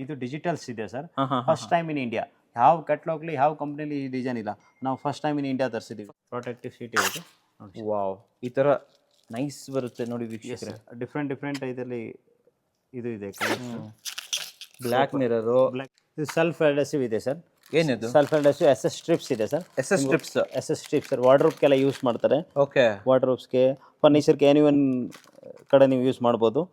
ಇದು ಡಿಜಿಟಲ್ಸ್ ಇದೆ ಸರ್. ಹಾ ಹಾ ಫಸ್ಟ್ ಟೈಮ್ ಇನ್ ಇಂಡಿಯಾ. ಯಾವ ಕೆಟ್ಲಾಗ್ಲಿ ಯಾವ ಕಂಪ್ನಿಲಿ ಈ ಡಿಸೈನ್ ಇಲ್ಲ. ನಾವು ಫಸ್ಟ್ ಟೈಮ್ ಇನ್ ಇಂಡಿಯಾ ತರಿಸಿದ್ದೀವಿ. ಪ್ರೊಟೆಕ್ಟಿವ್ ಶೀಟ್ ಇರುತ್ತೆ. ವಾವ್, ಈ ತರ ನೈಸ್ ಬರುತ್ತೆ ನೋಡಿ ವೀಕ್ಷಕರೇ. ಡಿಫ್ರೆಂಟ್ ಇದರಲ್ಲಿ ಇದು ಇದೆ ಕಲರ್ಸ್. Black mirror, black. ಇದು ಸೆಲ್ಫ್ ಅಡ್ಹೆಸಿವ್ ಇದೆ ಸರ್. ಏನಿದು? ಸೆಲ್ಫ್ ಅಡ್ಹೆಸಿವ್ SS ಸ್ಟ್ರಿಪ್ಸ್ ಇದೆ sir. SS strips. SS strips sir, ವಾರ್ಡ್ರೋಬ್ಗೆಲ್ಲ ಯೂಸ್ ಮಾಡ್ತಾರೆ. ಓಕೆ. ವಾರ್ಡ್ರೋಬ್ಸ್ಗೆ, ಫರ್ನಿಚರ್ಗೆ, ಎನಿವನ್ ಕಡೆ ನೀವು ಯೂಸ್ ಮಾಡ್ಬೋದು.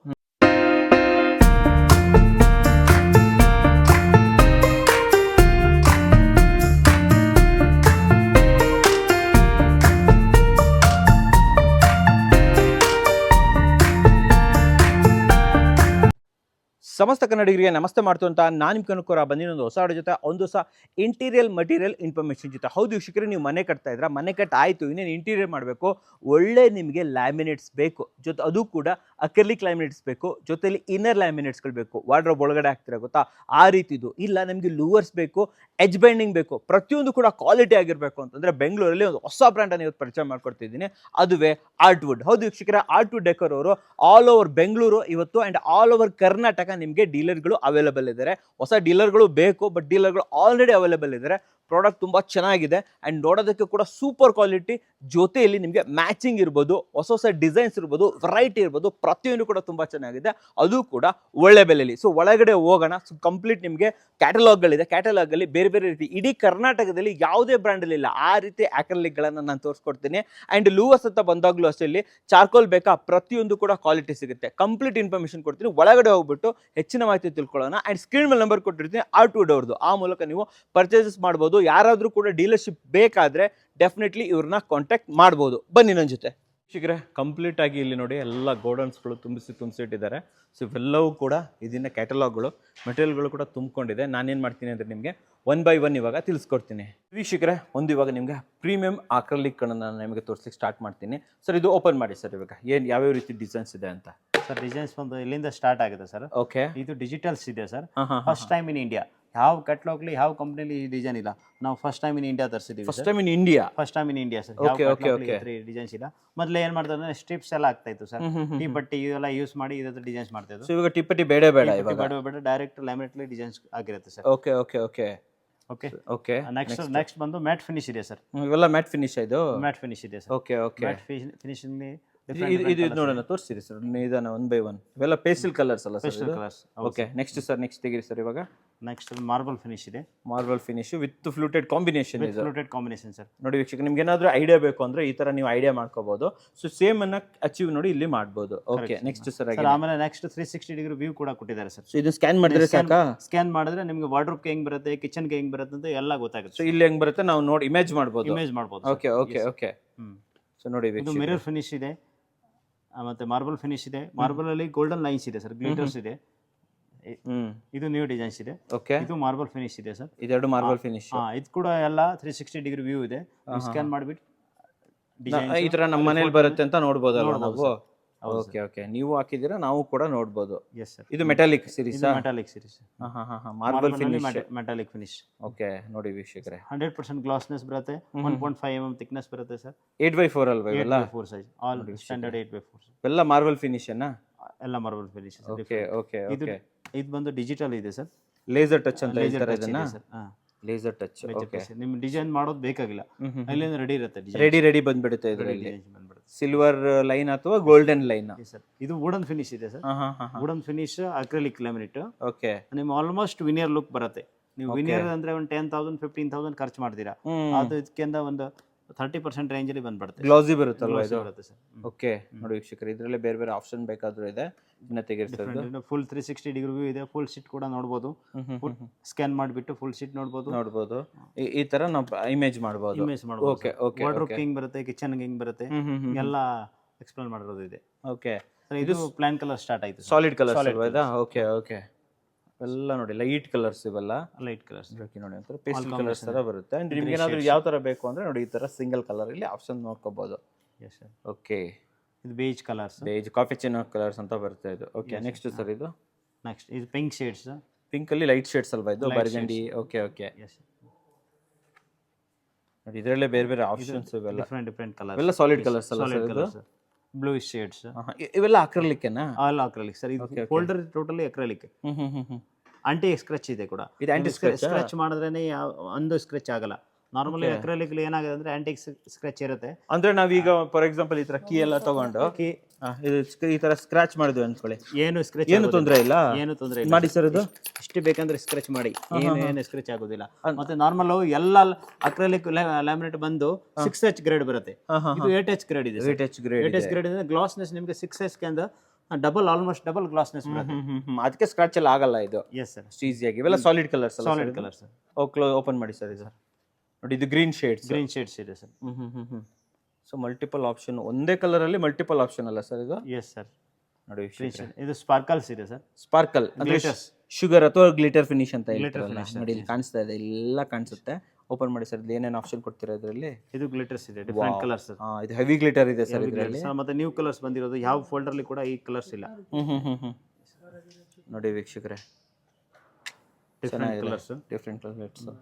ಸಮಸ್ತ ಕನ್ನಡಿಗರಿಗೆ ನಮಸ್ತೆ ಮಾಡ್ತು ಅಂತ ನಾನು ನಿಮ್ಮ ಕನಕರ ಬಂದಿನೊಂದು ಹೊಸ ಆಡೋ ಜೊತೆ ಒಂದು ಹೊಸ ಇಂಟೀರಿಯರ್ ಮಟೀರಿಯಲ್ ಇನ್ಫಾರ್ಮೇಷನ್ ಜೊತೆ. ಹೌದು ವೀಕ್ಷಕರೇ, ನೀವು ಮನೆ ಕಟ್ತಾ ಇದ್ರ, ಮನೆ ಕಟ್ ಆಯಿತು, ಇನ್ನೇನು ಇಂಟೀರಿಯರ್ ಮಾಡಬೇಕು, ಒಳ್ಳೆ ನಿಮಗೆ ಲ್ಯಾಮಿನೇಟ್ಸ್ ಬೇಕು, ಜೊತೆ ಅದು ಕೂಡ ಅಕ್ರಿಲಿಕ್ ಲ್ಯಾಮಿನೇಟ್ಸ್ ಬೇಕು, ಜೊತೆಲಿ ಇನ್ನರ್ ಲ್ಯಾಮಿನೇಟ್ಸ್ಗಳು ಬೇಕು. ವಾರ್ಡ್ರೋಬ್ ಒಳಗಡೆ ಹಾಕ್ತಿರ ಗೊತ್ತಾ, ಆ ರೀತಿದು ಇಲ್ಲ. ನಿಮಗೆ ಲೂವರ್ಸ್ ಬೇಕು, ಎಜ್ ಬೈಂಡಿಂಗ್ ಬೇಕು, ಪ್ರತಿಯೊಂದು ಕೂಡ ಕ್ವಾಲಿಟಿ ಆಗಿರಬೇಕು ಅಂತಂದರೆ ಬೆಂಗಳೂರಲ್ಲಿ ಒಂದು ಹೊಸ ಬ್ರ್ಯಾಂಡನ್ನು ಇವತ್ತು ಪರಿಚಯ ಮಾಡ್ಕೊಡ್ತಿದ್ದೀನಿ. ಅದುವೇ ಆರ್ಟ್ವುಡ್. ಹೌದು ವೀಕ್ಷಕರೇ, ಆರ್ಟ್ವುಡ್ ಡೆಕೋರ್ ಅವರು ಆಲ್ ಓವರ್ ಬೆಂಗಳೂರು ಇವತ್ತು ಆ್ಯಂಡ್ ಆಲ್ ಓವರ್ ಕರ್ನಾಟಕ ನಿಮಗೆ ಡೀಲರ್ಗಳು ಅವೈಲೇಬಲ್ ಇದ್ದಾರೆ. ಹೊಸ ಡೀಲರ್ಗಳು ಬೇಕು, ಬಟ್ ಡೀಲರ್ಗಳು ಆಲ್ರೆಡಿ ಅವೈಲೇಬಲ್ ಇದ್ದಾರೆ. ಪ್ರಾಡಕ್ಟ್ ತುಂಬ ಚೆನ್ನಾಗಿದೆ ಆ್ಯಂಡ್ ನೋಡೋದಕ್ಕೆ ಕೂಡ ಸೂಪರ್ ಕ್ವಾಲಿಟಿ, ಜೊತೆಯಲ್ಲಿ ನಿಮಗೆ ಮ್ಯಾಚಿಂಗ್ ಇರ್ಬೋದು, ಹೊಸ ಹೊಸ ಡಿಸೈನ್ಸ್ ಇರ್ಬೋದು, ವೆರೈಟಿ ಇರ್ಬೋದು, ಪ್ರತಿಯೊಂದು ಕೂಡ ತುಂಬ ಚೆನ್ನಾಗಿದೆ, ಅದು ಕೂಡ ಒಳ್ಳೆ ಬೆಲೆಯಲ್ಲಿ. ಸೊ ಒಳಗಡೆ ಹೋಗೋಣ. ಸೊ ಕಂಪ್ಲೀಟ್ ನಿಮಗೆ ಕ್ಯಾಟಲಾಗ್ಗಳಿದೆ. ಕ್ಯಾಟಲಾಗಲ್ಲಿ ಬೇರೆ ಬೇರೆ ರೀತಿ, ಇಡೀ ಕರ್ನಾಟಕದಲ್ಲಿ ಯಾವುದೇ ಬ್ರ್ಯಾಂಡಲ್ಲಿ ಇಲ್ಲ ಆ ರೀತಿ ಆಕ್ರಿಲಿಕ್ಗಳನ್ನು ನಾನು ತೋರಿಸ್ಕೊಡ್ತೀನಿ. ಆ್ಯಂಡ್ ಲೂವರ್ಸ್ ಅಂತ ಬಂದಾಗಲೂ ಅಷ್ಟೇ, ಇಲ್ಲಿ ಚಾರ್ಕೋಲ್ ಬೇಕಾ, ಪ್ರತಿಯೊಂದು ಕೂಡ ಕ್ವಾಲಿಟಿ ಸಿಗುತ್ತೆ. ಕಂಪ್ಲೀಟ್ ಇನ್ಫಾರ್ಮೇಷನ್ ಕೊಡ್ತೀನಿ. ಒಳಗಡೆ ಹೋಗ್ಬಿಟ್ಟು ಹೆಚ್ಚಿನ ಮಾಹಿತಿ ತಿಳ್ಕೊಳ್ಳೋಣ. ಆ್ಯಂಡ್ ಸ್ಕ್ರೀನ್ ಮೇಲೆ ನಂಬರ್ ಕೊಟ್ಟಿರ್ತೀನಿ, ಆರ್ಟ್ವುಡ್ ಅವ್ರದ್ದು. ಆ ಮೂಲಕ ನೀವು ಪರ್ಚೇಸಸ್ ಮಾಡ್ಬೋದು. ಯಾರಾದರೂ ಕೂಡ ಡೀಲರ್ಶಿಪ್ ಬೇಕಾದರೆ ಡೆಫಿನೆಟ್ಲಿ ಇವ್ರನ್ನ ಕಾಂಟ್ಯಾಕ್ಟ್ ಮಾಡ್ಬೋದು. ಬನ್ನಿ ನನ್ನ ಜೊತೆ. ಶೀಘ್ರ ಕಂಪ್ಲೀಟ್ ಆಗಿ ಇಲ್ಲಿ ನೋಡಿ ಎಲ್ಲ ಗೋಡೌನ್ಸ್ಗಳು ತುಂಬಿಸಿಟ್ಟಿದ್ದಾರೆ. ಸೊ ಇವೆಲ್ಲವೂ ಕೂಡ ಇದನ್ನ ಕ್ಯಾಟಲಾಗ್ಗಳು, ಮೆಟೀರಿಯಲ್ಗಳು ಕೂಡ ತುಂಬಿಕೊಂಡಿದೆ. ನಾನೇನು ಮಾಡ್ತೀನಿ ಅಂದರೆ ನಿಮಗೆ 1 by 1 ಇವಾಗ ತಿಳಿಸ್ಕೊಡ್ತೀನಿ. ವೀಕ್ಷಕರೇ, ಒಂದು ಇವಾಗ ನಿಮಗೆ ಪ್ರೀಮಿಯಂ ಆಕ್ರಿಲಿಕ್ಗಳನ್ನು ನಾನು ನಿಮಗೆ ತೋರಿಸ್ಲಿಕ್ಕೆ ಸ್ಟಾರ್ಟ್ ಮಾಡ್ತೀನಿ. ಸರ್ ಇದು ಓಪನ್ ಮಾಡಿ ಸರ್. ಇವಾಗ ಏನು ಯಾವ್ಯಾವ ರೀತಿ ಡಿಸೈನ್ಸ್ ಇದೆ ಅಂತ. ಸರ್ ಡಿಸೈನ್ಸ್ ಬಂದು ಇಲ್ಲಿಂದ ಸ್ಟಾರ್ಟ್ ಆಗುತ್ತೆ ಸರ್. ಓಕೆ. ಇದು ಡಿಜಿಟಲ್ಸ್ ಇದೆ sir. First time in India. ಯಾವ ಕೆಟ್ಲಾಗ್ಲಿ ಯಾವ ಕಂಪ್ನಿಲಿ ಈ ಡಿಸೈನ್ ಇಲ್ಲ. ನಾವು ಫಸ್ಟ್ ಟೈಮ್ ಇನ್ ಇಂಡಿಯಾ ತರಿಸಿದ್ದೀವಿ. First time in India. First time in India sir. Designs ಇಲ್ಲ. ಮೊದಲೇ ಏನ್ ಮಾಡ್ತಾರೆ ಅಂದ್ರೆ ಸ್ಟ್ರಿಪ್ಸ್ ಎಲ್ಲ ಆಗ್ತಾ ಇತ್ತು ಸರ್. ಟೀ ಪಟ್ಟಿ ಇವೆಲ್ಲ ಯೂಸ್ ಮಾಡಿ ಇದ್ರ ಡಿಸೈನ್ಸ್ ಮಾಡ್ತಾ ಇದ್ರು. ಸೊ ಇವಾಗ ಟಿ ಪಟ್ಟಿ ಬೇಡ ಬೇಡ ಡೈರೆಕ್ಟ್ ಲ್ಯಾಮಿನೇಟ್ಲಿ ಡಿಸೈನ್ಸ್ ಆಗಿರುತ್ತೆ sir. Okay okay okay okay okay. Next ಬಂದು ಮ್ಯಾಟ್ ಫಿನಿಶ್ ಇದೆ ಸರ್. ಇವೆಲ್ಲ ಮ್ಯಾಟ್ ಫಿನಿಶ್ ಇದು. ಮ್ಯಾಟ್ ಫಿನಿಶ್ ಇದೆ sir. Okay okay. Matt finish ಇದು ನೋಡೋಣ, ತೋರಿಸ್ತೀರಿ ಸರ್ ನಿಧಾನ 1 by 1. ಇವೆಲ್ಲ ಪೇಸ್ಟಲ್ ಕಲರ್ಸ್ ಅಲ್ಲ sir? Pastel colours. Okay. Next sir, next ತೆಗೀರಿ ಸರ್. ಇವಾಗ ನೆಕ್ಸ್ಟ್ ಮಾರ್ಬಲ್ ಫಿನಿಶ್ ಇದೆ. Marble finish with fluted combination ಇದೆ. Fluted combination sir. ನೋಡಿ ವೀಕ್ಷಕ, ನಿಮ್ಗೆ ಏನಾದರೂ ಐಡಿಯಾ ಬೇಕು ಅಂದ್ರೆ ಈ ತರ ನೀವು ಐಡಿಯಾ ಮಾಡ್ಕೋಬಹುದು. ಸೊ ಸೇಮ್ ಅನ್ನ ಅಚೀವ್ ನೋಡಿ ಇಲ್ಲಿ ಮಾಡ್ಬೋದು. ಓಕೆ. ನೆಕ್ಸ್ಟ್ ಸರ್ ಆಮೇಲೆ ನೆಕ್ಸ್ಟ್ 360 ಡಿಗ್ರಿ ವ್ಯೂ ಕೂಡ ಕೊಟ್ಟಿದ್ದಾರೆ ಸರ್. ಸೊ ಇದನ್ನ ಸ್ಕ್ಯಾನ್ ಮಾಡಿದ್ರೆ ಸಾಕಾ? ಸ್ಕ್ಯಾನ್ ಮಾಡಿದ್ರೆ ನಿಮಗೆ ವಾರ್ಡ್ರೋಬ್ಗೆ ಹೆಂಗ್ ಬರುತ್ತೆ, ಕಿಚನ್ಗೆ ಹೆಂಗ್ ಬರುತ್ತೆ ಅಂತ ಎಲ್ಲ ಗೊತ್ತಾಗುತ್ತೆ. ಸೊ ಇಲ್ಲಿ ಹೆಂಗ್ ಬರುತ್ತೆ ನಾವು ನೋಡಿ ಇಮೇಜ್ ಮಾಡ್ಬೋದು. Okay okay okay. ಸೊ ನೋಡಿ ಇದು ಮಿರರ್ ಫಿನಿಶ್ ಇದೆ, ಮತ್ತೆ ಮಾರ್ಬಲ್ ಫಿನಿಶ್ ಇದೆ. ಮಾರ್ಬಲ್ ಅಲ್ಲಿ ಗೋಲ್ಡನ್ ಲೈನ್ಸ್ ಇದೆ ಸರ್, ಗ್ಲಿಟರ್ಸ್ ಇದೆ. ಇದು ನ್ಯೂ ಡಿಸೈನ್ಸ್ ಇದೆ. ಓಕೆ. ಇದು ಮಾರ್ಬಲ್ ಫಿನಿಶ್ ಇದೆ ಸರ್. ಇದೆರಡು ಮಾರ್ಬಲ್ ಫಿನಿಶ್. ಇದು ಕೂಡ ಎಲ್ಲ 360 ಡಿಗ್ರಿ ವ್ಯೂ ಇದೆ. ಸ್ಕ್ಯಾನ್ ಮಾಡಿಬಿಟ್ಟು ಈ ತರ ನಮ್ಮ ಮನೇಲಿ ಬರುತ್ತೆ ಅಂತ ನೋಡ್ಬೋದಲ್ಲ ನಾವು? Okay okay. ನೀವು ಹಾಕಿದ್ದೀರಾ, ನಾವು ಕೂಡ ನೋಡ್ಬೋದು. Yes sir. ಇದು metallic series. Metallic series. Marble finish, metallic finish. Okay. ನೋಡಿ ವೀಕ್ಷಕರೇ, 100% ಗ್ಲಾಸ್ನೆಸ್ ಬರುತ್ತೆ. 1.5 mm ಥಿಕ್ನೆಸ್ ಬರುತ್ತೆ ಸರ್. 8x4 ಅಲ್ವಾ ಇವೆಲ್ಲ? 8x4 size, all standard 8x4. ಎಲ್ಲ ಮಾರ್ಬಲ್ ಫಿನಿಶ್ ಅನ್ನ? ಎಲ್ಲ marble finish. Okay okay okay. ಇದು ಬಂದು ಡಿಜಿಟಲ್ ಇದೆ ಸರ್. ಲೇಸರ್ ಟಚ್ ಅಂತ ಹೇಳ್ತಾರೆ ಇದನ್ನ. Laser touch. ಓಕೆ. ನಿಮ್ ಡಿಸೈನ್ ಮಾಡೋದು ಬೇಕಾಗಿಲ್ಲ, ಅಲ್ಲಿಂದ ರೆಡಿ ಇರುತ್ತೆ. ರೆಡಿ ಬಂದ್ಬಿಡುತ್ತೆ ಇದರಲ್ಲಿ. ಸಿಲ್ವರ್ ಲೈನ್ ಅಥವಾ ಗೋಲ್ಡನ್ ಲೈನ್. ಇದು ವುಡನ್ ಫಿನಿಶ್ ಇದೆ sir. Wooden finish acrylic laminate. Okay. ನಿಮ್ ಆಲ್ಮೋಸ್ಟ್ ವಿನಿಯರ್ ಲುಕ್ ಬರುತ್ತೆ. ನೀವು ವಿನಿಯರ್ ಅಂದ್ರೆ ಒಂದು 10,000 15,000 ಖರ್ಚು ಮಾಡ್ತೀರಾ, ಅದು ಇದಕ್ಕಿಂತ ಒಂದು 30% ರೇಂಜ್ ಅಲ್ಲಿ ಬಂದ್ಬಿಡುತ್ತೆ. ಗ್ಲಾಸಿ ಬರುತ್ತಲ್ವಾ ಇದು? ಬರುತ್ತೆ ಸರ್. ಓಕೆ. ನೋಡಿ ವೀಕ್ಷಕರು, ಇದರಲ್ಲಿ ಬೇರೆ ಬೇರೆ ಆಪ್ಷನ್ ಬೇಕಾದ್ರೂ ಇದೆ. ಇದನ್ನ ತೆಗೆದಿರೋದು ಫುಲ್ 360 ಡಿಗ್ರಿ ವ್ಯೂ ಇದೆ. ಫುಲ್ ಶೀಟ್ ಕೂಡ ನೋಡಬಹುದು. ಸ್ಕ್ಯಾನ್ ಮಾಡಿಬಿಟ್ಟು ಫುಲ್ ಶೀಟ್ ನೋಡಬಹುದು. ಈ ತರ ನಾವು ಇಮೇಜ್ ಮಾಡಬಹುದು. Okay okay. ವಾರ್ಡ್ರೋಬ್ ಹಿಂಗ್ ಬರುತ್ತೆ, ಕಿಚನ್ ಹಿಂಗ್ ಬರುತ್ತೆ, ಎಲ್ಲ ಎಕ್ಸ್ಪ್ಲೇನ್ ಮಾಡಿರೋದು ಇದೆ. ಓಕೆ. ಇದು ಪ್ಲಾನ್ ಕಲರ್ ಸ್ಟಾರ್ಟ್ ಆಯ್ತು. ಸಾಲಿಡ್ ಕಲರ್ ಅಲ್ವಾ ಇದು? Okay okay. ಎಲ್ಲ ನೋಡಿ ಲೈಟ್ ಕಲರ್ಸ್, ಇವೆಲ್ಲ ಲೈಟ್ ಕಲರ್ಸ್. ನೋಡಿ ಒಂಥರ ಪೇಸ್ಟಲ್ ಕಲರ್ಸ್ ತರ ಬರುತ್ತೆ. ಅಂಡ್ ನಿಮ್ಗೆ ಏನಾದ್ರು ಯಾವ ತರ ಬೇಕು ಅಂದ್ರೆ ನೋಡಿ ಈ ತರ ಸಿಂಗಲ್ ಕಲರ್ ಇಲ್ಲಿ ಆಪ್ಷನ್ ನೋಡ್ಕೋಬಹುದು. Yes sir. ಓಕೆ. ಇದು ಬೇಜ್ ಕಲರ್ಸ್, ಬೇಜ್ ಕಾಫಿ ಚಿನ್ನ ಕಲರ್ಸ್ ಅಂತ ಬರುತ್ತೆ ಇದು. ಓಕೆ. ನೆಕ್ಸ್ಟ್ ಸರ್ ಇದು ನೆಕ್ಸ್ಟ್ ಇದು ಪಿಂಕ್ ಶೇಡ್ಸ್. ಪಿಂಕ್ ಅಲ್ಲಿ ಲೈಟ್ ಶೇಡ್ಸ್ ಅಲ್ವಾ ಇದು? ಬರ್ಗಂಡಿ. Okay okay. ಎಸ್. ನೋಡಿ ಇದರಲ್ಲೇ ಬೇರೆ ಬೇರೆ ಆಪ್ಷನ್ಸ್ ಇವೆಲ್ಲ. Different colours. ಇವೆಲ್ಲ ಸಾಲಿಡ್ ಕಲರ್ಸ್ ಅಲ್ಲ ಸರ್ ಇದು? Blue shades. ಇವೆಲ್ಲ ಅಕ್ರಿಲಿಕ್ ಏನಾ? All acrylic sir. ಇದು folder totally acrylic. Anti scratch ಇದೆ ಕೂಡ. ಇದು anti scratch ಆ? ಸ್ಕ್ರೆಚ್ ಮಾಡಿದ್ರೇನೆ ಒಂದು ಸ್ಕ್ರೆಚ್ ಆಗಲ್ಲ. ನಾರ್ಮಲಿ ಅಕ್ರಲಿಕ್ ಏನಾಗಿದೆ ಅಂದ್ರೆ ಆಂಟಿ ಸ್ಕ್ರೆಚ್ ಇರುತ್ತೆ. ಅಂದ್ರೆ ನಾವೀಗ ಫಾರ್ ಎಕ್ಸಾಂಪಲ್ ಈ ತರ ಕೀ ಎಲ್ಲ ತಗೊಂಡು ಇದು ಈ ತರ ಸ್ಕ್ರಾಚ್ ಮಾಡಿದ್ವಿ ಅನ್ಕೊಳ್ಳಿ, ಏನು ಸ್ಕ್ರೆಚ್ ಏನು ತೊಂದ್ರೆ ಇಲ್ಲ, ಏನು ತೊಂದರೆ ಇಲ್ಲ ಮಾಡಿ ಸರ್ ಇದು ಇಷ್ಟು ಬೇಕಂದ್ರೆ ಸ್ಕ್ರೆಚ್ ಮಾಡಿ, ಏನು ಸ್ಕ್ರೆಚ್ ಆಗೋದಿಲ್ಲ. ಮತ್ತೆ ನಾರ್ಮಲ್ ಎಲ್ಲ ಅಕ್ರಲಿಕ್ ಲ್ಯಾಮಿನೇಟ್ ಬಂದು 6H ಗ್ರೇಡ್ ಬರುತ್ತೆ. ಇದು 8H ಗ್ರೇಡ್ ಇದೆ. 8H ಗ್ರೇಡ್ 8H ಗ್ರೇಡ್ ಇದೆ. ಗ್ಲಾಸ್ನೆಸ್ ನಿಮಗೆ 6H ಗೆ ಡಬಲ್, ಆಲ್ಮೋಸ್ಟ್ ಡಬಲ್ ಗ್ಲಾಸ್ನೆಸ್ ಬರುತ್ತೆ. ಅದಕ್ಕೆ ಸ್ಕ್ರಾಚ್ ಎಲ್ಲ ಆಗಲ್ಲ ಇದು. ಎಸ್ ಸರ್, ಈಸಿಯಾಗಿ. ಇವೆಲ್ಲ solid colours, solid colour sir. Open ಮಾಡಿ ಸರ್ ಇದು ನೋಡಿ, ಇದು ಗ್ರೀನ್ ಶೇಡ್ಸ್ ಇದೆ ಸರ್. ಸೊ ಮಲ್ಟಿಪಲ್ ಆಪ್ಷನ್, ಒಂದೇ ಕಲರ್ ಅಲ್ಲಿ ಮಲ್ಟಿಪಲ್ ಆಪ್ಷನ್ ಅಲ್ಲ ಸರ್ ಇದು? ಎಸ್ ಸರ್ ನೋಡಿ. ಇದು ಸ್ಪಾರ್ಕಲ್ಸ್ ಇದೆ ಸರ್. ಸ್ಪಾರ್ಕಲ್ ಅಂದ್ರೆ ಶುಗರ್ ಅಥವಾ ಗ್ಲಿಟರ್ ಫಿನಿಶ್ ಅಂತ ಹೇಳ್ತಾರಲ್ಲ ನೋಡಿ, ಇಲ್ಲಿ ಕಾಣಿಸ್ತಾ ಇದೆ, ಎಲ್ಲ ಕಾಣಿಸುತ್ತೆ. ಓಪನ್ ಮಾಡಿ ಸರ್, ಏನೇನು ಆಪ್ಷನ್ ಕೊಡ್ತೀರಾ ಇದರಲ್ಲಿ? ಇದು ಗ್ಲಿಟರ್ಸ್ ಇದೆ, ಡಿಫರೆಂಟ್ ಕಲರ್ಸ್. ಇದು ಹೆವಿ ಗ್ಲಿಟರ್ ಇದೆ ಸರ್ ಇದರಲ್ಲಿ. ಮತ್ತೆ ನ್ಯೂ ಕಲರ್ಸ್ ಬಂದಿರೋದು, ಯಾವ ಫೋಲ್ಡರ್ ಅಲ್ಲಿ ಕೂಡ ಈ ಕಲರ್ಸ್ ಇಲ್ಲ. ನೋಡಿ ವೀಕ್ಷಕರೇ, different colours, different colours sir.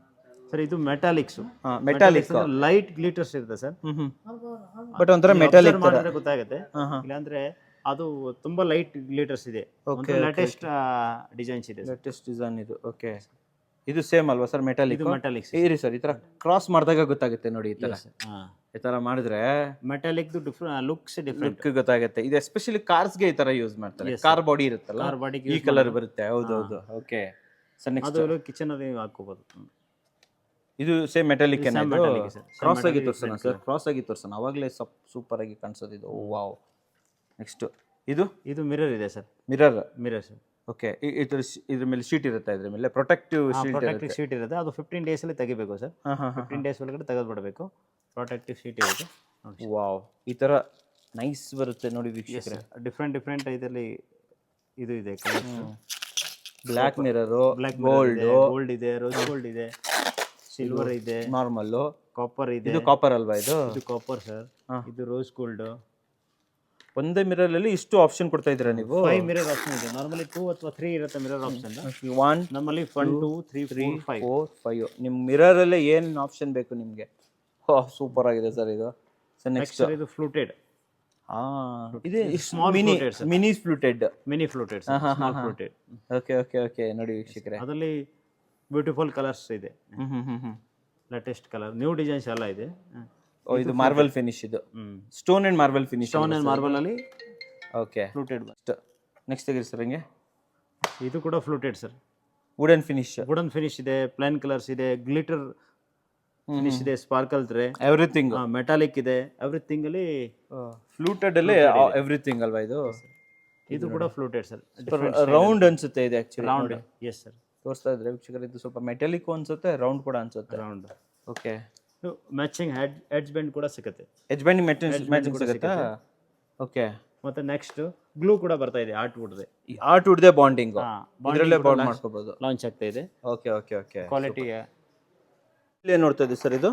ಇದು ಮೆಟಾಲಿಕ್ಸ್. ಮೆಟಾಲಿಕ್ ಲೈಟ್ ಗ್ಲಿಟರ್ಸ್ ಇರುತ್ತೆ ಸರ್. ಬಟ್ ಒಂಥರ ಮೆಟಾಲಿಕ್ ಮಾಡಿದ್ರೆ ಗೊತ್ತಾಗುತ್ತೆ, ಇಲ್ಲಾಂದ್ರೆ ಅದು ತುಂಬಾ ಲೈಟ್ ಗ್ಲಿಟರ್ಸ್ ಇದೆ. ಲೇಟೆಸ್ಟ್ ಡಿಸೈನ್ಸ್ ಇದೆ, ಲೇಟೆಸ್ಟ್ ಡಿಸೈನ್ ಇದು. ಓಕೆ, ಇದು ಸೇಮ್ ಅಲ್ವಾ ಸರ್ ಮೆಟಾಲಿಕ್? ಇದು ಮೆಟಾಲಿಕ್ಸ್ ಇರಿ ಸರ್, ಈ ತರ ಕ್ರಾಸ್ ಮಾಡಿದಾಗ ಗೊತ್ತಾಗುತ್ತೆ ನೋಡಿ, ಈ ತರ ಮಾಡಿದ್ರೆ ಮೆಟಾಲಿಕ್ ಲುಕ್ಸ್ ಡಿಫರೆಂಟ್ ಗೊತ್ತಾಗುತ್ತೆ. ಇದು ಎಸ್ಪೆಷಲಿ ಕಾರ್ಸ್ ಗೆ ಈ ತರ ಯೂಸ್ ಮಾಡ್ತಾರೆ. ಕಾರ್ ಬಾಡಿ ಇರುತ್ತಲ್ಲ, ಕಾರ್ ಬಾಡಿಗೆ ಈ ಕಲರ್ ಬರುತ್ತೆ. ಹೌದೌದು. ಓಕೆ ಸರ್, ನೆಕ್ಸ್ಟ್ ಅದು ಕಿಚನ್ ಅಲ್ಲಿ ಹಾಕೋಬಹುದು. ಇದು ಸೇಮ್ ಮೆಟಾಲಿಕ್. ಕ್ರಾಸ್ ಆಗಿ ತೋರ್ಸೋಣ ಸರ್, ಕ್ರಾಸ್ ಆಗಿ ತೋರ್ಸೋಣ, ಅವಾಗಲೇ ಸೂಪರ್ ಆಗಿ ಕಾಣಿಸೋದು ಇದು. ವಾವ್. ನೆಕ್ಸ್ಟ್ ಇದು ಮಿರರ್ ಇದೆ ಸರ್. Mirror sir. ಓಕೆ, ಇದ್ರ ಮೇಲೆ ಶೀಟ್ ಇರುತ್ತೆ, ಇದ್ರ ಮೇಲೆ ಪ್ರೊಟೆಕ್ಟಿವ್ ಶೀಟ್ ಇರುತ್ತೆ. ಅದು 15 days ಅಲ್ಲಿ ತೆಗಿಬೇಕು ಸರ್. 15 days ಒಳಗಡೆ ತೆಗೆದ್ಬಿಡಬೇಕು. ಪ್ರೊಟೆಕ್ಟಿವ್ ಶೀಟ್ ಇರುತ್ತೆ. ವಾವ್, ಈ ತರ ನೈಸ್ ಬರುತ್ತೆ ನೋಡಿ ವೀಕ್ಷಕರೇ. ಡಿಫರೆಂಟ್ ಇದರಲ್ಲಿ ಇದು ಇದೆ ಕಲರ್. ಬ್ಲ್ಯಾಕ್ ಮಿರರ್, ಗೋಲ್ಡ್ ಇದೆ, ರೋಸ್ ಗೋಲ್ಡ್ ಇದೆ, ಸಿಲ್ವರ್ ಇದೆ, ನಾರ್ಮಲ್ ಕಾಪರ್ ಇದೆ. ಇದು ಕಾಪರ್ ಅಲ್ವಾ? ಇದು ಕಾಪರ್ ಸರ್. ಇದು ರೋಸ್ ಗೋಲ್ಡ್. ಒಂದೇ ಮಿರರ್ ಅಲ್ಲಿ ಇಷ್ಟು ಆಪ್ಷನ್ ಕೊಡ್ತಾ ಇದ್ದೀರಾ ನೀವು? 5 ಮಿರರ್ ಆಪ್ಷನ್ ಇದೆ. ನಾರ್ಮಲಿ 2 ಅಥವಾ 3 ಇರುತ್ತೆ ಮಿರರ್ ಆಪ್ಷನ್. 1 ನಮ್ಮಲ್ಲಿ 1 2 3 4 5 ನಿಮ್ಮ ಮಿರರ್ ಅಲ್ಲಿ ಏನು ಆಪ್ಷನ್ ಬೇಕು ನಿಮಗೆ? ಸೂಪರ್ ಆಗಿದೆ ಸರ್ ಇದು. ನೆಕ್ಸ್ಟ್ ಇದು ಫ್ಲೂಟೆಡ್. ಇದು small mini fluted small fluted. Okay ನೋಡಿ ವೀಕ್ಷಕರೇ, ಅದರಲ್ಲಿ ಬ್ಯೂಟಿಫುಲ್ ಕಲರ್ಸ್ ಇದೆ. ಲೇಟೆಸ್ಟ್ ಕಲರ್, ನ್ಯೂ ಡಿಸೈನ್ಸ್ ಎಲ್ಲ ಇದೆ. ಇದು ಮಾರ್ಬಲ್ ಫಿನಿಶ್, ಇದು stone and marble finish. Stone and marble ಅಲ್ಲಿ ಓಕೆ ಫ್ಲೂಟೆಡ್. ನೆಕ್ಸ್ಟ್ ತೆಗೀರಿ ಸರ್ ಹಂಗೆ. ಇದು ಕೂಡ ಫ್ಲೂಟೆಡ್ ಸರ್. ವುಡನ್ ಫಿನಿಶ್ ಇದೆ, ಪ್ಲೇನ್ ಕಲರ್ಸ್ ಇದೆ, ಗ್ಲಿಟರ್ ಫಿನಿಶ್ ಇದೆ, ಸ್ಪಾರ್ಕಲ್ ಇದೆ, ಎವ್ರಿಥಿಂಗ್. ಮೆಟಾಲಿಕ್ ಇದೆ, ಎವ್ರಿಥಿಂಗ್ ಅಲ್ಲಿ ಫ್ಲೂಟೆಡ್ ಅಲ್ಲಿ ಎವ್ರಿಥಿಂಗ್ ಅಲ್ವಾ ಇದು? ಇದು ಕೂಡ ಫ್ಲೂಟೆಡ್ ಸರ್. ರೌಂಡ್ ಅನ್ಸುತ್ತೆ ಇದು ಆಕ್ಚುಲಿ. ರೌಂಡ್. Yes sir. ತೋರಿಸ್ತಾ ಇದ್ರೆ ವೀಕ್ಷಕರೇ, ಇದು ಸ್ವಲ್ಪ ಮೆಟಾಲಿಕ್ ಅನ್ಸುತ್ತೆ, ರೌಂಡ್ ಕೂಡ ಅನ್ಸುತ್ತೆ. Round. Okay, matching edge bend ಕೂಡ ಸಿಗುತ್ತೆ. ಎಡ್ಜ್ ಬೆಂಡ್ ಮ್ಯಾಚಿಂಗ್ ಸಿಗುತ್ತಾ? ಓಕೆ. ಮತ್ತೆ ನೆಕ್ಸ್ಟ್ ಗ್ಲೂ ಕೂಡ ಬರ್ತಾ ಇದೆ, ಆರ್ಟ್ ವುಡ್ ದೇ ಬಾಂಡಿಂಗ್. ಇದರಲ್ಲೇ ಬಾಂಡ್ ಮಾಡ್ಕೋಬಹುದು. ಲಾಂಚ್ ಆಗ್ತಾ ಇದೆ. ಓಕೆ. ಕ್ವಾಲಿಟಿ. ಇಲ್ಲಿ ನೋಡ್ತಾ ಇದೆ ಸರ್ ಇದು?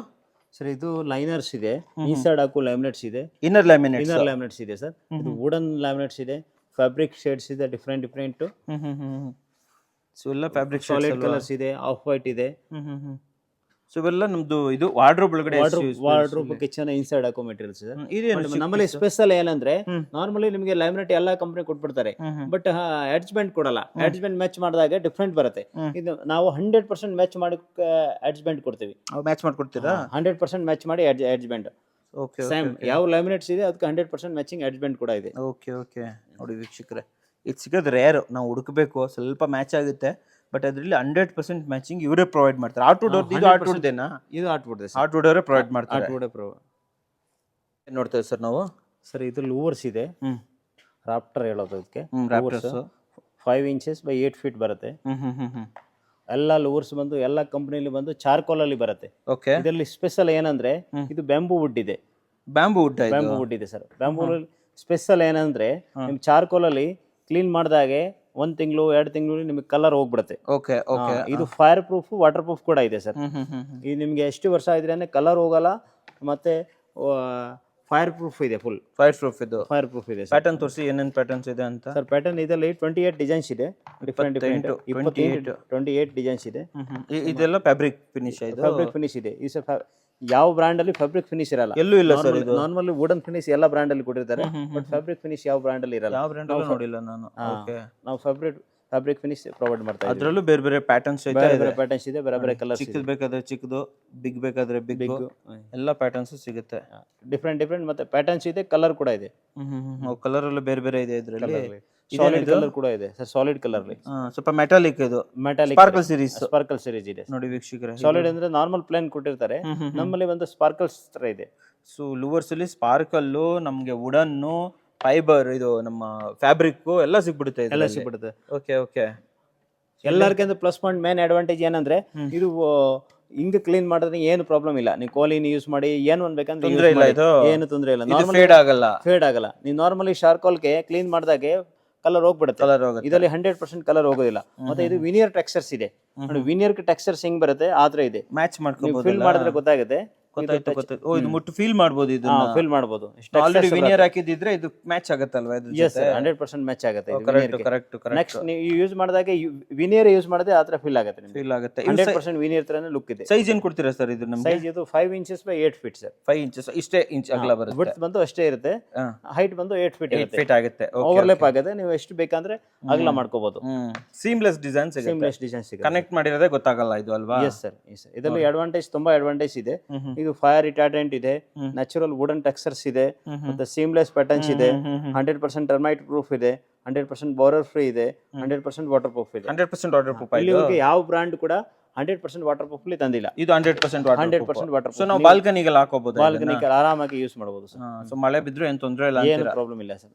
ಸರ್ ಇದು ಲೈನರ್ಸ್ ಇದೆ, ಇನ್ಸೈಡ್ ಹಾಕು ಲ್ಯಾಮಿನೇಟ್ಸ್ ಇದೆ, ಇನ್ನರ್ ಲ್ಯಾಮಿನೇಟ್ಸ್ ಇದೆ ಸರ್. ಇದು ವುಡನ್ ಲ್ಯಾಮಿನೇಟ್ಸ್ ಇದೆ, ಫ್ಯಾಬ್ರಿಕ್ ಶೇಡ್ಸ್ ಇದೆ, ಡಿಫರೆಂಟ್. ಸೊ ಎಲ್ಲ ಫ್ಯಾಬ್ರಿಕ್ ಸಾಲಿಡ್ ಕಲರ್ಸ್ ಇದೆ, ಆಫ್ ವೈಟ್ ಇದೆ. ಸೊ ಇವೆಲ್ಲ ನಮ್ದು ಇದು ವಾರ್ಡ್ರೋಬ್ ಒಳಗಡೆ ವಾರ್ಡ್ರೋಬ್ ಕಿಚನ್ ಇನ್ಸೈಡ್ ಹಾಕೋ ಮೆಟೀರಿಯಲ್ಸ್ ಇದೆ. ನಮ್ಮಲ್ಲಿ ಸ್ಪೆಷಲ್ ಏನಂದ್ರೆ, ನಾರ್ಮಲಿ ನಿಮಗೆ ಲ್ಯಾಮಿನೇಟ್ ಎಲ್ಲಾ ಕಂಪನಿ ಕೊಟ್ಬಿಡ್ತಾರೆ, ಬಟ್ ಎಡ್ಜ್ ಬೆಂಡ್ ಕೊಡಲ್ಲ. ಎಡ್ಜ್ ಬೆಂಡ್ ಮ್ಯಾಚ್ ಮಾಡಿದಾಗ ಡಿಫ್ರೆಂಟ್ ಬರುತ್ತೆ. ಇದು ನಾವು 100% ಮ್ಯಾಚ್ ಮಾಡಿ ಎಡ್ಜ್ ಬೆಂಡ್ ಕೊಡ್ತೀವಿ. ಮ್ಯಾಚ್ ಮಾಡ್ಕೊಡ್ತೀರಾ? 100% ಮ್ಯಾಚ್ ಮಾಡಿ ಎಡ್ಜ್ ಬೆಂಡ್ ಸೇಮ್ ಯಾವ ಲ್ಯಾಮಿನೇಟ್ಸ್ ಇದೆ ಅದಕ್ಕೆ 100% ಮ್ಯಾಚಿಂಗ್ ಎಡ್ಜ್ ಬೆಂಡ್ ಕೂಡ ಇದೆ. ಓಕೆ ನೋಡಿ ವೀಕ್ಷಕರೇ, ಇದು ಸಿಗೋದು ರೇರ್, ನಾವು ಹುಡುಕಬೇಕು, ಸ್ವಲ್ಪ ಮ್ಯಾಚ್ ಆಗುತ್ತೆ, ಬಟ್ ಅದರಲ್ಲಿ 100% ಮ್ಯಾಚಿಂಗ್ ಇವರೇ ಪ್ರೊವೈಡ್ ಮಾಡ್ತಾರೆ. ಇದು ಆರ್ಟ್ವುಡ್ ಅವರೇ ಪ್ರೊವೈಡ್ ಮಾಡ್ತಾರೆ. ನೋಡ್ತೇವೆ ಸರ್ ನಾವು. ಸರ್ ಇದು ಲೂವರ್ಸ್ ಇದೆ, ರಾಪ್ಟರ್ ಹೇಳೋದು ಇದಕ್ಕೆ. 5 inches by 8 feet ಬರುತ್ತೆ. ಎಲ್ಲ ಲೂವರ್ಸ್ ಬಂದು ಎಲ್ಲ ಕಂಪನಿಲಿ ಬಂದು ಚಾರ್ಕೋಲ್ ಅಲ್ಲಿ ಬರುತ್ತೆ. ಇದರಲ್ಲಿ ಸ್ಪೆಷಲ್ ಏನಂದ್ರೆ, ಇದು ಬ್ಯಾಂಬೂ ವುಡ್ ಇದೆ. ಬ್ಯಾಂಬೂ ವುಡ್ ಇದೆ ಸರ್. ಬ್ಯಾಂಬೂ ಸ್ಪೆಷಲ್ ಏನಂದ್ರೆ, ನಿಮ್ ಚಾರ್ಕೋಲ್ ಅಲ್ಲಿ ಕ್ಲೀನ್ ಮಾಡಿದಾಗೆ 1 ತಿಂಗಳು 2 ತಿಂಗಳು ನಿಮಗೆ ಕಲರ್ ಹೋಗ್ಬಿಡುತ್ತೆ. ಇದು ಫೈರ್ ಪ್ರೂಫ್, ವಾಟರ್ ಪ್ರೂಫ್ ಕೂಡ ಇದೆ ಸರ್. ಇದು ನಿಮ್ಗೆ ಎಷ್ಟು ವರ್ಷ ಇದ್ರೆ ಕಲರ್ ಹೋಗಲ್ಲ, ಮತ್ತೆ ಫೈರ್ ಪ್ರೂಫ್ ಇದೆ, ಫುಲ್ ಫೈರ್ ಪ್ರೂಫ್ ಇದೆ. ಪ್ಯಾಟರ್ನ್ ತೋರಿಸಿ, ಏನೇನು ಪ್ಯಾಟರ್ನ್ಸ್ ಇದೆ ಅಂತ ಸರ್. ಪ್ಯಾಟರ್ನ್ ಇದರಲ್ಲಿ 28 ಡಿಸೈನ್ಸ್ ಇದೆ, ಡಿಫರೆಂಟ್ 28 ಡಿಸೈನ್ಸ್ ಇದೆ. ಇದೆಲ್ಲ ಫ್ಯಾಬ್ರಿಕ್ ಫಿನಿಶ್ ಇದೆ. ಈ ಸರ್ ಯಾವ ಬ್ರಾಂಡ್ ಅಲ್ಲಿ ಫ್ಯಾಬ್ರಿಕ್ ಫಿನಿಶ್ ಇರಲ್ಲ, ಎಲ್ಲೂ ಇಲ್ಲ ಸರ್. ಇದು ನಾರ್ಮಲಿ ವುಡನ್ ಫಿನಿಶ್ ಎಲ್ಲ ಬ್ರಾಂಡ್ ಅಲ್ಲಿ ಕೊಟ್ಟಿರ್ತಾರೆ, ಬಟ್ ಫ್ಯಾಬ್ರಿಕ್ ಫಿನಿಶ್ ಯಾವ ಬ್ರಾಂಡ್ ಅಲ್ಲಿ ಇರಲ್ಲ. ಯಾವ ಬ್ರಾಂಡ್ ಅಲ್ಲಿ ನೋಡಿಲ್ಲ ನಾನು. ನಾವು ಫ್ಯಾಬ್ರಿಕ್ ಫಿನಿಶ್ ಪ್ರೊವೈಡ್ ಮಾಡ್ತಾ ಇದ್ದೀವಿ. ಅದರಲ್ಲೂ ಬೇರೆ ಬೇರೆ ಪ್ಯಾಟರ್ನ್ಸ್ ಐತೆ, ಬೇರೆ ಬೇರೆ ಪ್ಯಾಟರ್ನ್ಸ್ ಇದೆ, ಬೇರೆ ಬೇರೆ ಕಲರ್ಸ್ ಚಿಕ್ಕದು ಬೇಕಾದ್ರೆ ಚಿಕ್ಕದು, ಬಿಗ್ ಬೇಕಾದ್ರೆ ಬಿಗ್, ಎಲ್ಲ ಪ್ಯಾಟರ್ನ್ಸ್ ಸಿಗುತ್ತೆ. ಡಿಫ್ರೆಂಟ್ ಮತ್ತೆ ಪ್ಯಾಟರ್ನ್ಸ್ ಇದೆ, ಕಲರ್ ಕೂಡ ಇದೆ. ಕಲರ್ ಎಲ್ಲ ಬೇರೆ ಬೇರೆ ಇದೆ ಇದರಲ್ಲಿ. ಸಾಲಿಡ್ ಕಲರ್ ಕೂಡ ಇದೆ ಸರ್, ಸಾಲಿಡ್ ಕಲರ್ ಸ್ವಲ್ಪ ಮೆಟಾಲಿಕ್, ಇದು metallic sparkle series. Sparkle series ಇದೆ ನೋಡಿ ವೀಕ್ಷಕರೇ, ಸಾಲಿಡ್ ಅಂದ್ರೆ ನಾರ್ಮಲ್ ಪ್ಲೇನ್ ಕೊಟ್ಟಿರ್ತಾರೆ, ನಮ್ಮಲ್ಲಿ ಒಂದು ಸ್ಪಾರ್ಕಲ್ಸ್ ತರ ಇದೆ. ಸೊ ಲೂವರ್ಸ್ ಅಲ್ಲಿ ಸ್ಪಾರ್ಕಲ್ಲು, ನಮಗೆ ವುಡನ್ನು, ಫೈಬರ್, ಇದು ನಮ್ಮ ಫ್ಯಾಬ್ರಿಕ್ ಎಲ್ಲ ಸಿಗ್ಬಿಡುತ್ತೆ, ಎಲ್ಲ ಸಿಗ್ಬಿಡುತ್ತೆ. Okay okay. ಎಲ್ಲರಿಗಿಂತ ಪ್ಲಸ್ ಪಾಯಿಂಟ್ ಮೇನ್ ಅಡ್ವಾಂಟೇಜ್ ಏನಂದ್ರೆ ಇದು ಹಿಂಗ್ ಕ್ಲೀನ್ ಮಾಡಿದ್ರೆ ಏನು ಪ್ರಾಬ್ಲಮ್ ಇಲ್ಲ. ನೀವು ಕೋಲಿನ ಯೂಸ್ ಮಾಡಿ ಏನು ಅನ್ಬೇಕಂದ್ರೆ ಏನು ತೊಂದ್ರೆ ಇಲ್ಲ, ನಾರ್ಮಲ್ ಫೇಡ್ ಆಗಲ್ಲ, ಫೇಡ್ ಆಗಲ್ಲ. ನೀವು ನಾರ್ಮಲಿ ಶಾರ್ಕೋಲ್ಗೆ ಕ್ಲೀನ್ ಮಾಡಿದಾಗೆ ಕಲರ್ ಹೋಗ್ಬಿಡುತ್ತೆ, ಇದರಲ್ಲಿ 100% ಕಲರ್ ಹೋಗೋದಿಲ್ಲ. ಮತ್ತೆ ಇದು ವಿನಿಯರ್ ಟೆಕ್ಸ್ಚರ್ಸ್ ಇದೆ ನೋಡಿ, ವಿನಿಯರ್ ಟೆಕ್ಸ್ಚರ್ಸ್ ಹೆಂಗ್ ಬರುತ್ತೆ ಆತರ ಇದೆ, ಮ್ಯಾಚ್ ಮಾಡ್ಕೊಂಡು ಫಿಲ್ ಮಾಡಿದ್ರೆ ಗೊತ್ತಾಗುತ್ತೆ. ಓ ಇದು ಮುಟ್ಟು ಫೀಲ್ ಮಾಡಬಹುದು, ಇದು ಫಿಲ್ ಮಾಡಬಹುದು. ಆಲ್ರೆಡಿ ವಿನಿಯರ್ ಹಾಕಿದ್ರೆ ಇದು ಮ್ಯಾಚ್ ಆಗುತ್ತಲ್ವಾ, ಇದು 100% ಮ್ಯಾಚ್ ಆಗುತ್ತೆ. ಕರೆಕ್ಟ್. ನೆಕ್ಸ್ಟ್ ನೀವು ಯೂಸ್ ಮಾಡಿದಾಗ ವಿನಿಯರ್ ಯೂಸ್ ಮಾಡಿದ್ರೆ ಆತರ ಫೀಲ್ ಆಗುತ್ತೆ, ಫೀಲ್ ಆಗುತ್ತೆ. 100% ವಿನಿಯರ್ ತರನೇ ಲುಕ್ ಇದೆ. ಸೈಜ್ ಏನ್ ಕೊಡ್ತೀರಾ ಸರ್ ಇದು ನಮಗೆ? ಸೈಜ್ ಇದು 5 inches by 8 feet sir. 5 inches ಇಷ್ಟೇ ಇಂಚ್ ಅಗಲ ಬರುತ್ತೆ. ವಿಡ್ತ್ ಬಂದು ಅಷ್ಟೇ ಇರುತ್ತೆ, ಹೈಟ್ ಬಂದು 8 feet 8 feet ಆಗುತ್ತೆ. ಓವರ್ಲ್ಯಾಪ್ ಆಗುತ್ತೆ, ನೀವು ಎಷ್ಟು ಬೇಕಂದ್ರೆ ಅಗಲ ಮಾಡ್ಕೋಬಹುದು. ಸೀಮ್ಲೆಸ್ ಡಿಸೈನ್ ಸಿಗುತ್ತೆ, ಸೀಮ್ಲೆಸ್ ಡಿಸೈನ್ ಸಿಗುತ್ತೆ. ಕನೆಕ್ಟ್ ಮಾಡಿರೋದೇ ಗೊತ್ತಾಗಲ್ಲ ಇದು ಅಲ್ವಾ? Yes sir. ಇದರಲ್ಲಿ ಅಡ್ವಾಂಟೇಜ್ ತುಂಬಾ ಅಡ್ವಾಂಟೇಜ್ ಇದೆ. ಇದು ಫೈರ್ ರಿಟಾರ್ಡೆಂಟ್ ಇದೆ, ನ್ಯಾಚುರಲ್ ವುಡನ್ ಟೆಕ್ಸ್ಚರ್ಸ್ ಇದೆ, ಮತ್ತೆ ಸೀಮ್ಲೆಸ್ ಪ್ಯಾಟರ್ನ್ಸ್ ಇದೆ, 100% ಟರ್ಮೈಟ್ ಪ್ರೂಫ್ ಇದೆ, 100% ಬೋರರ್ ಫ್ರೀ ಇದೆ, 100% ವಾಟರ್ ಪ್ರೂಫ್ ಇದೆ. 100% ವಾಟರ್ ಪ್ರೂಫ್. ಇಲ್ಲಿವರೆಗೆ ಯಾವ ಬ್ರಾಂಡ್ ಕೂಡ 100% ವಾಟರ್ ಪ್ರೂಫ್ ಅಲ್ಲಿ ತಂದಿಲ್ಲ. ಇದು 100% ವಾಟರ್. ಸೊ ನಾವು ಬಾಲ್ಕನಿಗೆಲ್ಲ ಹಾಕೋಬಹುದು, ಬಾಲ್ಕನಿಗೆ ಆರಾಮಾಗಿ ಯೂಸ್ ಮಾಡಬಹುದು ಸರ್. ಸೊ ಮಳೆ ಬಿದ್ರು ಏನು ತೊಂದರೆ ಇಲ್ಲ, ಏನು ಪ್ರಾಬ್ಲಮ್ ಇಲ್ಲ ಸರ್.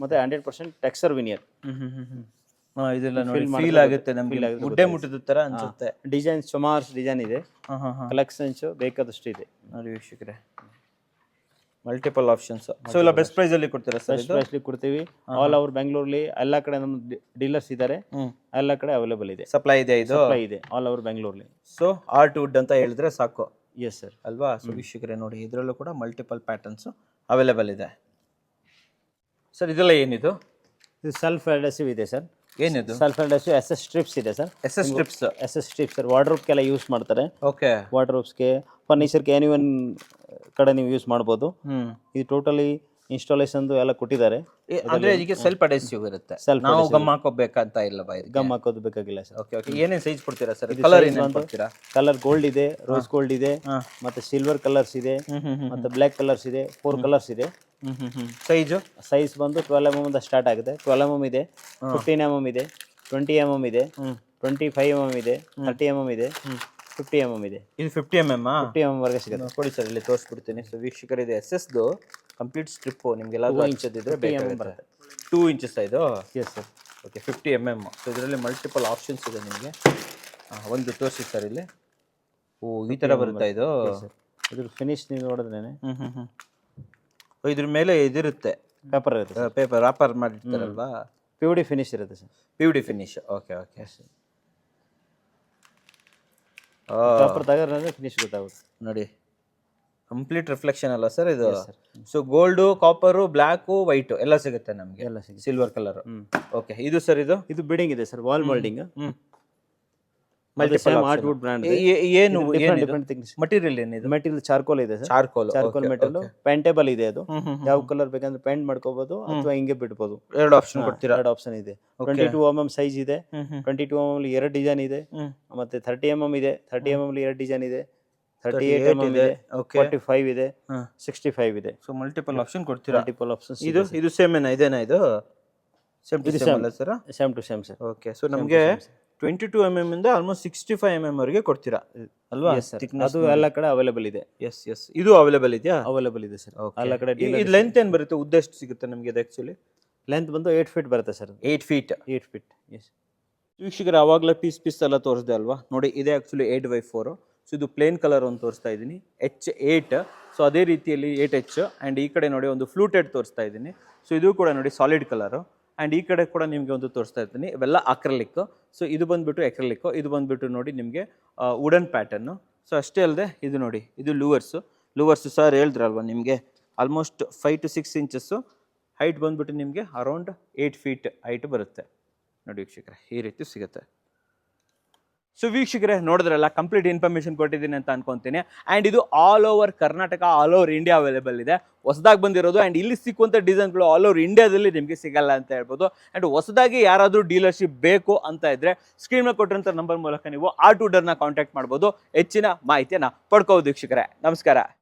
ಮತ್ತೆ 100% ಟೆಕ್ಸ್ಚರ್ ವಿನಿಯರ್. ಇದೆಲ್ಲ ನೋಡಿ ಫೀಲ್ ಆಗುತ್ತೆ ನಮಗೆ, ಮುಡ್ಡೆ ಮುಟ್ಟಿದ ತರ ಅನ್ಸುತ್ತೆ. ಡಿಸೈನ್ ಸುಮಾರು ಡಿಸೈನ್ ಇದೆ, ಕಲೆಕ್ಷನ್ಸ್ ಬೇಕಾದಷ್ಟು ಇದೆ ನೋಡಿ ವೀಕ್ಷಕರೇ, ಮಲ್ಟಿಪಲ್ ಆಪ್ಷನ್ಸ್. ಸೊ ಎಲ್ಲ ಬೆಸ್ಟ್ ಪ್ರೈಸ್ ಅಲ್ಲಿ ಕೊಡ್ತೀರಾ ಸರ್? ಬೆಸ್ಟ್ ಪ್ರೈಸ್ ಅಲ್ಲಿ ಕೊಡ್ತೀವಿ. ಆಲ್ ಓವರ್ ಬೆಂಗಳೂರಲ್ಲಿ ಎಲ್ಲಾ ಕಡೆ ನಮ್ಮ ಡೀಲರ್ಸ್ ಇದ್ದಾರೆ, ಎಲ್ಲಾ ಕಡೆ ಅವೈಲೇಬಲ್ ಇದೆ, ಸಪ್ಲೈ ಇದೆ, ಇದು ಸಪ್ಲೈ ಇದೆ ಆಲ್ ಓವರ್ ಬೆಂಗಳೂರಲ್ಲಿ. ಸೊ ಆರ್ಟ್ ವುಡ್ ಅಂತ ಹೇಳಿದ್ರೆ ಸಾಕು. ಎಸ್ ಸರ್ ಅಲ್ವಾ? ಸೊ ವೀಕ್ಷಕರೇ ನೋಡಿ, ಇದರಲ್ಲೂ ಕೂಡ ಮಲ್ಟಿಪಲ್ ಪ್ಯಾಟರ್ನ್ಸ್ ಅವೈಲೇಬಲ್ ಇದೆ ಸರ್. ಇದೆಲ್ಲ ಏನಿದು? ಇದು ಸೆಲ್ಫ್ ಅಡ್ಹೆಸಿವ್ ಇದೆ ಸರ್. ಏನಿದು? ಸೆಲ್ಫ್ ಅಡ್ಹೆಸಿವ್ SS ಸ್ಟ್ರಿಪ್ಸ್ ಇದೆ ಸರ್. SS ಸ್ಟ್ರಿಪ್ಸ್ ಸರ್, ವಾರ್ಡ್ರೋಬ್ಗೆಲ್ಲ ಯೂಸ್ ಮಾಡ್ತಾರೆ. ಓಕೆ, ವಾರ್ಡ್ರೋಬ್ಸ್ಗೆ, ಫರ್ನಿಚರ್ಗೆ, ಎನಿವನ್ ಕಡೆ ನೀವು ಯೂಸ್ ಮಾಡ್ಬೋದು. ಇದು ಟೋಟಲಿ ಇನ್ಸ್ಟಾಲೇಷನ್ ಎಲ್ಲ ಕೊಟ್ಟಿದ್ದಾರೆ. ಅಂದ್ರೆ ಇದಕ್ಕೆ ಸೆಲ್ಫ್ ಅಡ್ಹೆಸಿವ್ ಇರುತ್ತೆ, ನಾವು ಗಮ್ ಹಾಕೋಬೇಕಂತ ಇಲ್ಲ, ಗಮ್ ಹಾಕೋದು ಬೇಕಾಗಿಲ್ಲ ಸರ್. Okay okay. ಏನೇನು ಸೈಜ್ ಕೊಡ್ತೀರಾ ಸರ್? ಕಲರ್ ಏನು ಕೊಡ್ತೀರಾ? ಕಲರ್ ಗೋಲ್ಡ್ ಇದೆ, ರೋಸ್ ಗೋಲ್ಡ್ ಇದೆ, ಮತ್ತೆ ಸಿಲ್ವರ್ ಕಲರ್ಸ್ ಇದೆ, ಮತ್ತೆ ಬ್ಲ್ಯಾಕ್ ಕಲರ್ಸ್ ಇದೆ, 4 ಕಲರ್ಸ್ ಇದೆ. ಸೈಜ್ ಬಂದು 12 mm ಇಂದ ಸ್ಟಾರ್ಟ್ ಆಗುತ್ತೆ. 12 mm ಇದೆ, 15 mm ಇದೆ, 20 mm ಇದೆ, 25 mm ಇದೆ, 30 mm ಇದೆ, 50 mm ಇದೆ. ಇದು 50 mm 50 mm ವರೆಗೆ ಸಿಗುತ್ತೆ. ಕೊಡಿ ಸರ್, ಇಲ್ಲಿ ತೋರಿಸ್ಬಿಡ್ತೀನಿ. ಸೊ ವೀಕ್ಷಕರು, ಇದು SS ದು ಕಂಪ್ಲೀಟ್ ಸ್ಟ್ರಿಪ್ ನಿಮಗೆಲ್ಲ 2 ಇಂಚ್ ಇದ್ರೆ 2 ಇಂಚಸ್ ಇದು. S sir. Okay, 50 mm. So ಇದರಲ್ಲಿ ಮಲ್ಟಿಪಲ್ ಆಪ್ಷನ್ಸ್ ಇದೆ ನಿಮಗೆ. ಒಂದು ತೋರಿಸಿ ಸರ್ ಇಲ್ಲಿ. ಓ, ಈ ಥರ ಬರುತ್ತಾ ಇದು? ಇದ್ರ ಫಿನಿಶ್ ನೀವು ನೋಡಿದ್ರೇನೆ. ಇದ್ರ ಮೇಲೆ ಇದಿರುತ್ತೆ, ಪೇಪರ್ ಇರುತ್ತೆ, ಪೇಪರ್ ರಾಪರ್ ಮಾಡಿರ್ತಾರಲ್ವಾ, PVD ಫಿನಿಶ್ ಇರುತ್ತೆ sir. PVD finish. Okay okay. Paper ತಗೊಂಡ್ರೆ ಫಿನಿಶ್ ಗೊತ್ತಾಗುತ್ತೆ ನೋಡಿ, ಕಂಪ್ಲೀಟ್ ರಿಫ್ಲೆಕ್ಷನ್ ಅಲ್ಲ ಸರ್ ಇದು? So gold, copper, black, white ಎಲ್ಲ ಸಿಗುತ್ತೆ ನಮಗೆ, ಎಲ್ಲ ಸಿಗುತ್ತೆ. Silver colour. ಓಕೆ. ಇದು ಸರ್, ಇದು ಬಿಲ್ಡಿಂಗ್ ಇದೆ sir, wall moulding. Multiple art wood brand. ಏನು ಡಿಫರೆಂಟ್ ಥಿಂಗ್ಸ್. ಮಟೀರಿಯಲ್ ಏನಿದೆ? ಮೆಟೀರಿಯಲ್ ಚಾರ್ಕೋಲ್ ಇದೆ ಸರ್. ಚಾರ್ಕೋಲ್ ಮೆಟಲ್, ಪೇಂಟೇಬಲ್ ಇದೆ. ಅದು ಯಾವ ಕಲರ್ ಬೇಕಂದ್ರೆ ಪೇಂಟ್ ಮಾಡ್ಕೋಬಹುದು ಅಥವಾ ಹಿಂಗೆ ಬಿಡ್ಬೋದು. 2 ಆಪ್ಷನ್ ಕೊಡ್ತೀರಾ? 2 ಆಪ್ಷನ್ ಇದೆ. 22 mm ಸೈಜ್ ಇದೆ, 22 mm ಅಲ್ಲಿ 2 ಡಿಸೈನ್ ಇದೆ, ಮತ್ತೆ 30 mm ಇದೆ, 30 mm ಅಲ್ಲಿ 2 ಡಿಸೈನ್ ಇದೆ, 38 mm ಇದೆ, 45 ಇದೆ, 65 ಇದೆ. ಸೊ ಮಲ್ಟಿಪಲ್ ಆಪ್ಷನ್ ಕೊಡ್ತೀರಾ? Multiple options. ಇದು ಸೇಮ್ ಏನಾ? ಇದೇನಾ ಇದು? ಸೇಮ್ ಟು ಸೇಮ್ ಅಲ್ಲ sir? Same to same sir. Okay. So ನಮಗೆ 22 mm ಇಂದ ಆಲ್ಮೋಸ್ಟ್ 65 mm ವರೆಗೆ ಕೊಡ್ತೀರಾ ಅಲ್ವಾ? ಅದು ಎಲ್ಲ ಕಡೆ ಅವೈಲೇಬಲ್ ಇದೆ. Yes yes. ಇದು ಅವೈಲೇಬಲ್ ಇದೆಯಾ? ಅವೈಲೇಬಲ್ ಇದೆ ಸರ್ ಎಲ್ಲ ಕಡೆ. ಇದು ಲೆಂತ್ ಏನು ಬರುತ್ತೆ? ಉದ್ದ ಎಷ್ಟು ಸಿಗುತ್ತೆ ನಮಗೆ? ಇದು ಆಕ್ಚುಲಿ ಲೆಂತ್ ಬಂದು 8 feet ಬರುತ್ತೆ ಸರ್. 8 feet. 8 feet. ಎಸ್. ವೀಕ್ಷಕರು, ಆವಾಗಲೇ ಪೀಸ್ ಎಲ್ಲ ತೋರಿಸಿದೆ ಅಲ್ವಾ? ನೋಡಿ, ಇದೇ ಆಕ್ಚುಲಿ 8x4. ಸೊ ಇದು ಪ್ಲೇನ್ ಕಲರ್ ಒಂದು ತೋರಿಸ್ತಾ ಇದ್ದೀನಿ, H8. ಸೊ ಅದೇ ರೀತಿಯಲ್ಲಿ 8H. ಆ್ಯಂಡ್ ಈ ಕಡೆ ನೋಡಿ ಒಂದು ಫ್ಲೂಟೆಡ್ ತೋರಿಸ್ತಾ ಇದ್ದೀನಿ. ಸೊ ಇದು ಕೂಡ ನೋಡಿ ಸಾಲಿಡ್ ಕಲರು. ಆ್ಯಂಡ್ ಈ ಕಡೆ ಕೂಡ ನಿಮಗೆ ಒಂದು ತೋರಿಸ್ತಾ ಇರ್ತೀನಿ, ಇವೆಲ್ಲ ಅಕ್ರಲಿಕ್. ಸೊ ಇದು ಬಂದುಬಿಟ್ಟು ಅಕ್ರಲಿಕ್, ಇದು ಬಂದುಬಿಟ್ಟು ನೋಡಿ ನಿಮಗೆ ವುಡನ್ ಪ್ಯಾಟರ್ನು. ಸೊ ಅಷ್ಟೇ ಅಲ್ಲದೆ ಇದು ನೋಡಿ, ಇದು ಲೂವರ್ಸು ಸರ್ ಹೇಳಿದ್ರಲ್ವ ನಿಮಗೆ, ಆಲ್ಮೋಸ್ಟ್ 5 to 6 inches. ಹೈಟ್ ಬಂದುಬಿಟ್ಟು ನಿಮಗೆ ಅರೌಂಡ್ 8 feet ಹೈಟ್ ಬರುತ್ತೆ ನೋಡಿ ವೀಕ್ಷಕರೇ, ಈ ರೀತಿ ಸಿಗುತ್ತೆ. ಸೊ ವೀಕ್ಷಕರೇ ನೋಡಿದ್ರಲ್ಲ, ಕಂಪ್ಲೀಟ್ ಇನ್ಫಾರ್ಮೇಶನ್ ಕೊಟ್ಟಿದ್ದೀನಿ ಅಂತ ಅನ್ಕೊಂತೀನಿ. ಆ್ಯಂಡ್ ಇದು all over Karnataka, all over India available ಇದೆ. ಹೊಸದಾಗಿ ಬಂದಿರೋದು. ಆ್ಯಂಡ್ ಇಲ್ಲಿ ಸಿಕ್ಕುವಂಥ ಡಿಸೈನ್ಗಳು ಆಲ್ ಓವರ್ ಇಂಡಿಯಾದಲ್ಲಿ ನಿಮಗೆ ಸಿಗಲ್ಲ ಅಂತ ಹೇಳ್ಬೋದು. ಆ್ಯಂಡ್ ಹೊಸದಾಗಿ ಯಾರಾದರೂ ಡೀಲರ್ಶಿಪ್ ಬೇಕು ಅಂತ ಇದ್ರೆ ಸ್ಕ್ರೀನ್ ಮೇಲೆ ಕೊಟ್ಟಿರೋಂಥ ನಂಬರ್ ಮೂಲಕ ನೀವು R2 ಡರ್ನ ಕಾಂಟ್ಯಾಕ್ಟ್ ಮಾಡ್ಬೋದು. ಹೆಚ್ಚಿನ ಮಾಹಿತಿಯನ್ನು ಪಡ್ಕೋಬೋದು ವೀಕ್ಷಕರೇ. ನಮಸ್ಕಾರ.